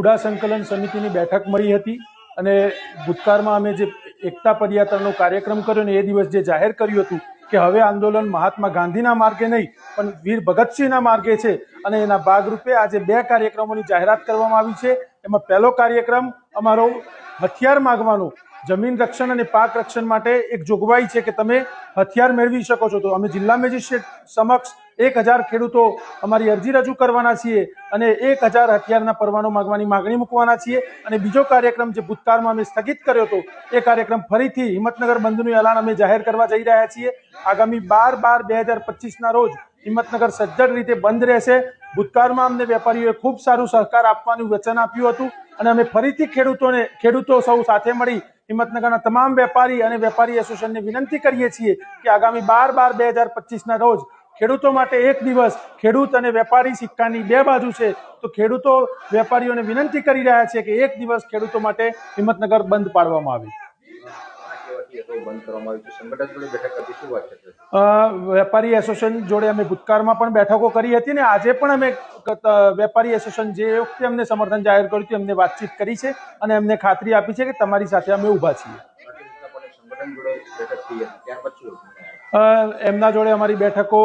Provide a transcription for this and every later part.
હુડા સંકલન સમિતિની બેઠક મળી હતી અને ભૂતકાળમાં અમે જે એકતા પદયાત્રાનો કાર્યક્રમ કર્યો ને એ દિવસ જે જાહેર કર્યું હતું કે હવે આંદોલન મહાત્મા ગાંધીના માર્ગે નહીં પણ વીર ભગતસિંહના માર્ગે છે અને એના ભાગરૂપે આજે 2 કાર્યક્રમોની જાહેરાત કરવામાં આવી છે। એમાં પહેલો કાર્યક્રમ અમારો હથિયાર માગવાનો, જમીન રક્ષણ અને પાક રક્ષણ માટે એક જોગવાઈ છે કે તમે હથિયાર મેળવી શકો છો। તો અમે જિલ્લા મેજિસ્ટ્રેટ સમક્ષ 1000 ખેડૂતો અમારી અરજી રજૂ કરવાના છીએ અને 1000 હથિયારના પરવાનો માંગવાની માગણી મૂકવાના છીએ। અને બીજો કાર્યક્રમ જે ભૂતકાળમાં અમે સ્થગિત કર્યો હતો એ કાર્યક્રમ ફરીથી હિંમતનગર બંધનું એલાન અમે જાહેર કરવા જઈ રહ્યા છીએ। આગામી 12/12/2025ના રોજ હિંમતનગર સજ્જડ રીતે બંધ રહેશે। ભૂતકાળમાં અમને વેપારીઓએ ખૂબ સારું સહકાર આપવાનું વચન આપ્યું હતું અને અમે ફરીથી ખેડૂતો સૌ સાથે મળી હિંમતનગરના તમામ વેપારી અને વેપારી એસોસિએશનને વિનંતી કરીએ છીએ કે આગામી 12/12/2025ના રોજ ખેડૂતો માટે એક દિવસ, ખેડૂત અને વેપારી સિક્કાની 2 બાજુ છે, તો ખેડૂતો વેપારીઓને વિનંતી કરી રહ્યા છે કે એક દિવસ ખેડૂતો માટે હિંમતનગર બંધ પાડવામાં આવે। વેપારી એસોસિએશન જોડે અમે ભૂતકાળમાં પણ બેઠકો કરી હતી ને આજે પણ અમે વેપારી એસોસિએશન જે વખતે અમને સમર્થન જાહેર કર્યું હતું એમને વાતચીત કરી છે અને એમને ખાતરી આપી છે કે તમારી સાથે અમે ઊભા છીએ। એમના જોડે અમારી બેઠકો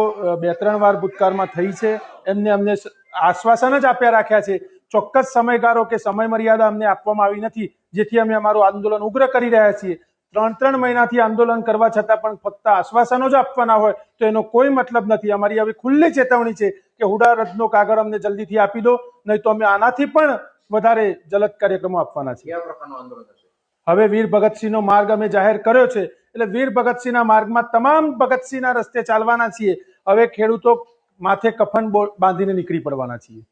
2-3 વાર ભૂતકાળમાં થઈ છે। એમને અમને આશ્વાસન જ આપ્યા રાખ્યા છે, ચોક્કસ સમયગાળો કે સમય મર્યાદા અમને આપવામાં આવી નથી, જેથી અમે અમારું આંદોલન ઉગ્ર કરી રહ્યા છીએ। 3 મહિનાથી આંદોલન કરવા છતાં પણ ફક્ત આશ્વાસનો જ આપવાના હોય તો એનો કોઈ મતલબ નથી। અમારી હવે ખુલ્લી ચેતવણી છે કે હુડા રદનો કાગળ અમને જલ્દીથી આપી દો, નહીં તો અમે આનાથી પણ વધારે જલદ કાર્યક્રમો આપવાના છીએ। હવે વીર ભગતસિંહનો માર્ગ અમે જાહેર કર્યો છે એટલે વીર ભગતસિંહના માર્ગમાં તમામ ભગતસિંહના રસ્તે ચાલવાના છીએ। હવે ખેડૂતો માથે કફન બાંધીને નીકળી પડવાના છીએ।